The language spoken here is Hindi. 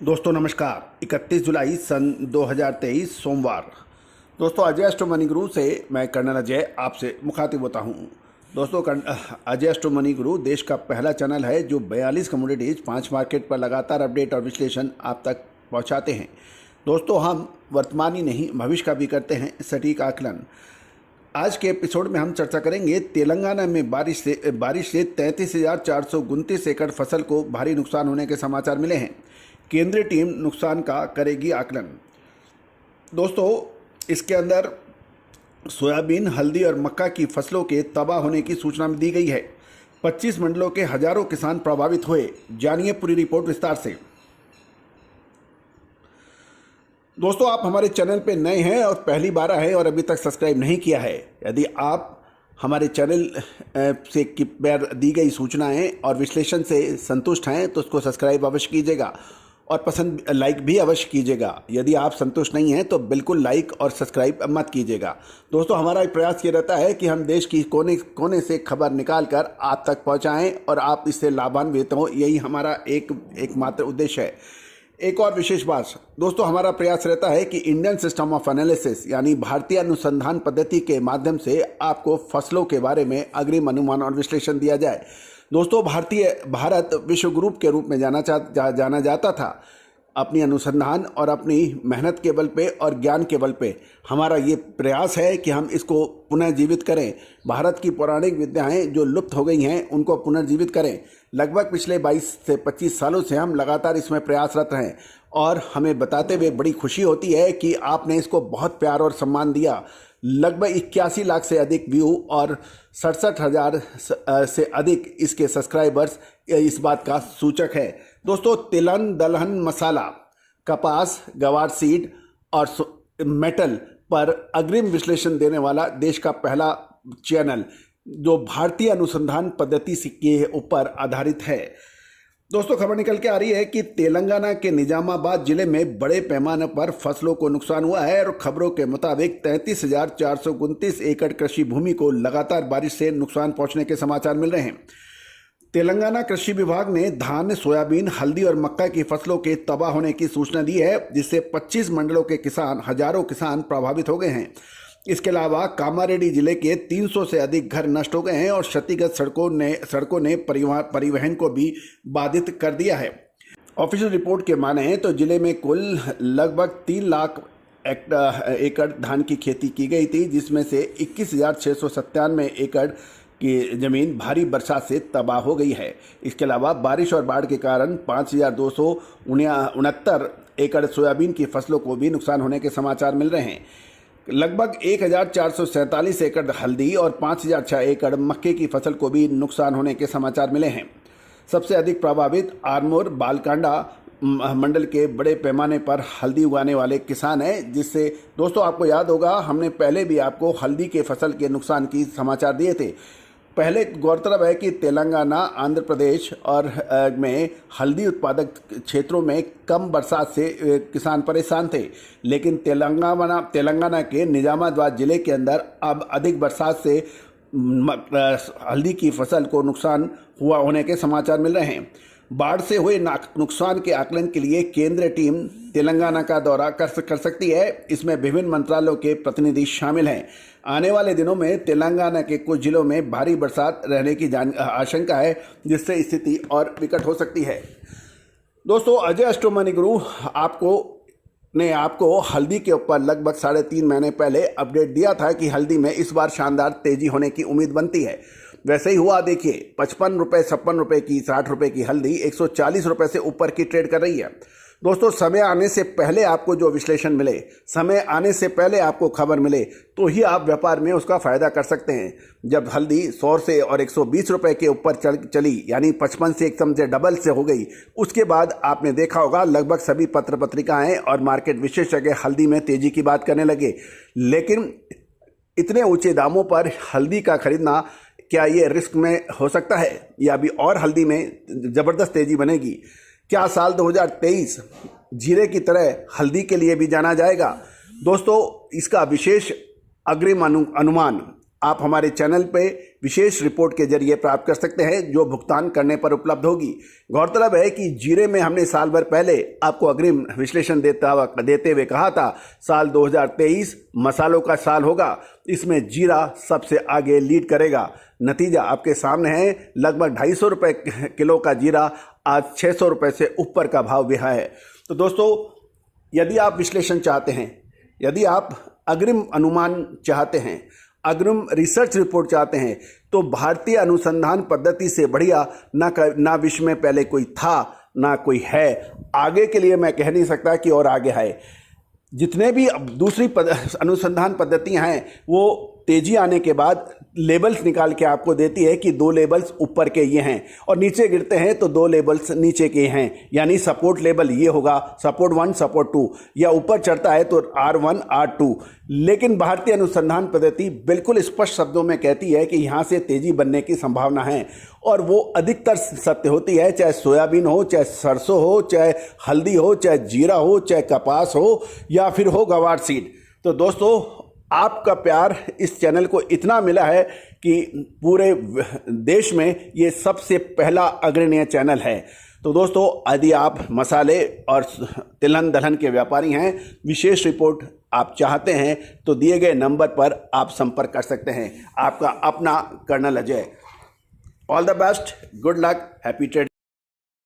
दोस्तों नमस्कार। 31 जुलाई सन 2023 सोमवार। दोस्तों अजय एस्ट्रो मनी गुरु से मैं कर्नल अजय आपसे मुखातिब होता हूं। दोस्तों अजय एस्ट्रो मनी गुरु देश का पहला चैनल है जो 42 कमोडिटीज 5 मार्केट पर लगातार अपडेट और विश्लेषण आप तक पहुंचाते हैं। दोस्तों हम वर्तमान ही नहीं भविष्य का भी करते हैं सटीक आकलन। आज के एपिसोड में हम चर्चा करेंगे तेलंगाना में बारिश से 33,429 एकड़ फसल को भारी नुकसान होने के समाचार मिले हैं। केंद्रीय टीम नुकसान का करेगी आकलन। दोस्तों इसके अंदर सोयाबीन, हल्दी और मक्का की फसलों के तबाह होने की सूचना दी गई है। 25 मंडलों के हजारों किसान प्रभावित हुए। जानिए पूरी रिपोर्ट विस्तार से। दोस्तों आप हमारे चैनल पे नए हैं और पहली बार आए और अभी तक सब्सक्राइब नहीं किया है, यदि आप हमारे चैनल से दी गई सूचनाएं और विश्लेषण से संतुष्ट हैं तो उसको सब्सक्राइब अवश्य कीजिएगा और पसंद लाइक भी अवश्य कीजिएगा। यदि आप संतुष्ट नहीं हैं तो बिल्कुल लाइक और सब्सक्राइब मत कीजिएगा। दोस्तों हमारा प्रयास ये रहता है कि हम देश की कोने कोने से खबर निकाल कर आप तक पहुंचाएं और आप इससे लाभान्वित हों, यही हमारा एकमात्र उद्देश्य है। एक और विशेष बात दोस्तों, हमारा प्रयास रहता है कि इंडियन सिस्टम ऑफ एनालिसिस यानी भारतीय अनुसंधान पद्धति के माध्यम से आपको फसलों के बारे में अग्रिम अनुमान और विश्लेषण दिया जाए। दोस्तों भारत विश्व गुरु के रूप में जाना जाता था अपनी अनुसंधान और अपनी मेहनत के बल पे और ज्ञान के बल पे। हमारा ये प्रयास है कि हम इसको पुनर्जीवित करें। भारत की पौराणिक विद्याएं जो लुप्त हो गई हैं उनको पुनर्जीवित करें। लगभग पिछले 22 से 25 सालों से हम लगातार इसमें प्रयासरत हैं और हमें बताते हुए बड़ी खुशी होती है कि आपने इसको बहुत प्यार और सम्मान दिया। लगभग 81 लाख से अधिक व्यू और 67,000 से अधिक इसके सब्सक्राइबर्स इस बात का सूचक है। दोस्तों तिलहन, दलहन, मसाला, कपास, गवार सीड और मेटल पर अग्रिम विश्लेषण देने वाला देश का पहला चैनल जो भारतीय अनुसंधान पद्धति के ऊपर आधारित है। दोस्तों खबर निकल के आ रही है कि तेलंगाना के निजामाबाद जिले में बड़े पैमाने पर फसलों को नुकसान हुआ है और खबरों के मुताबिक 33,429 एकड़ कृषि भूमि को लगातार बारिश से नुकसान पहुंचने के समाचार मिल रहे हैं। तेलंगाना कृषि विभाग ने धान, सोयाबीन, हल्दी और मक्का की फसलों के तबाह होने की सूचना दी है, जिससे 25 मंडलों के हजारों किसान प्रभावित हो गए हैं। इसके अलावा कामारेड्डी जिले के 300 से अधिक घर नष्ट हो गए हैं और क्षतिग्रस्त सड़कों ने परिवहन को भी बाधित कर दिया है। ऑफिशियल रिपोर्ट के माने तो जिले में कुल लगभग 3 लाख एकड़ धान की खेती की गई थी, जिसमें से 21,697 एकड़ की जमीन भारी बरसात से तबाह हो गई है। इसके अलावा बारिश और बाढ़ के कारण 5,269 एकड़ सोयाबीन की फसलों को भी नुकसान होने के समाचार मिल रहे हैं। लगभग 1,447 एकड़ हल्दी और 5,006 एकड़ मक्के की फसल को भी नुकसान होने के समाचार मिले हैं। सबसे अधिक प्रभावित आरमोर, बालकांडा मंडल के बड़े पैमाने पर हल्दी उगाने वाले किसान हैं, जिससे दोस्तों आपको याद होगा हमने पहले भी आपको हल्दी के फसल के नुकसान की समाचार दिए थे। पहले गौरतलब है कि तेलंगाना, आंध्र प्रदेश और में हल्दी उत्पादक क्षेत्रों में कम बरसात से किसान परेशान थे, लेकिन तेलंगाना के निजामाबाद जिले के अंदर अब अधिक बरसात से हल्दी की फसल को नुकसान हुआ होने के समाचार मिल रहे हैं। बाढ़ से हुए नुकसान के आकलन के लिए केंद्रीय टीम तेलंगाना का दौरा कर सकती है। इसमें विभिन्न मंत्रालयों के प्रतिनिधि शामिल हैं। आने वाले दिनों में तेलंगाना के कुछ जिलों में भारी बरसात रहने की आशंका है, जिससे स्थिति और विकट हो सकती है। दोस्तों अजय एस्ट्रो मनी गुरु आपको हल्दी के ऊपर लगभग 3.5 महीने पहले अपडेट दिया था कि हल्दी में इस बार शानदार तेजी होने की उम्मीद बनती है। वैसे ही हुआ। देखिए 55 रुपये, 56 रुपये की, 60 रुपये की हल्दी 140 रुपये से ऊपर की ट्रेड कर रही है। दोस्तों समय आने से पहले आपको जो विश्लेषण मिले, समय आने से पहले आपको खबर मिले तो ही आप व्यापार में उसका फायदा कर सकते हैं। जब हल्दी 100 से और 120 रुपये के ऊपर चली, यानी 55 से एकदम से डबल से हो गई, उसके बाद आपने देखा होगा लगभग सभी पत्र पत्रिकाएं और मार्केट विशेषज्ञ हल्दी में तेजी की बात करने लगे। लेकिन इतने ऊंचे दामों पर हल्दी का खरीदना क्या ये रिस्क में हो सकता है या अभी और हल्दी में ज़बरदस्त तेजी बनेगी? क्या साल 2023 जीरे की तरह हल्दी के लिए भी जाना जाएगा? दोस्तों इसका विशेष अग्रिम अनुमान आप हमारे चैनल पे विशेष रिपोर्ट के जरिए प्राप्त कर सकते हैं, जो भुगतान करने पर उपलब्ध होगी। गौरतलब है कि जीरे में हमने साल भर पहले आपको अग्रिम विश्लेषण देते हुए कहा था साल 2023 मसालों का साल होगा, इसमें जीरा सबसे आगे लीड करेगा। नतीजा आपके सामने है, लगभग 250 रुपये किलो का जीरा आज 600 रुपये से ऊपर का भाव बिहा है। तो दोस्तों, यदि आप विश्लेषण चाहते हैं, यदि आप अग्रिम अनुमान चाहते हैं, अग्रिम रिसर्च रिपोर्ट चाहते हैं, तो भारतीय अनुसंधान पद्धति से बढ़िया ना विश्व में पहले कोई था ना कोई है। आगे के लिए मैं कह नहीं सकता कि और आगे है। जितने भी दूसरी अनुसंधान पद्धतियां हैं वो तेजी आने के बाद लेबल्स निकाल के आपको देती है कि 2 लेबल्स ऊपर के ये हैं और नीचे गिरते हैं तो 2 लेबल्स नीचे के हैं, यानी सपोर्ट लेबल ये होगा सपोर्ट 1 सपोर्ट 2, या ऊपर चढ़ता है तो R1 R2। लेकिन भारतीय अनुसंधान पद्धति बिल्कुल स्पष्ट शब्दों में कहती है कि यहाँ से तेजी बनने की संभावना है, और वो अधिकतर सत्य होती है, चाहे सोयाबीन हो, चाहे सरसों हो, चाहे हल्दी हो, चाहे जीरा हो, चाहे कपास हो, या फिर हो गवार सीड। तो दोस्तों, आपका प्यार इस चैनल को इतना मिला है कि पूरे देश में ये सबसे पहला अग्रणीय चैनल है। तो दोस्तों, यदि आप मसाले और तिलहन दलहन के व्यापारी हैं, विशेष रिपोर्ट आप चाहते हैं, तो दिए गए नंबर पर आप संपर्क कर सकते हैं। आपका अपना colonel Ajay. All the best, good luck, happy trading.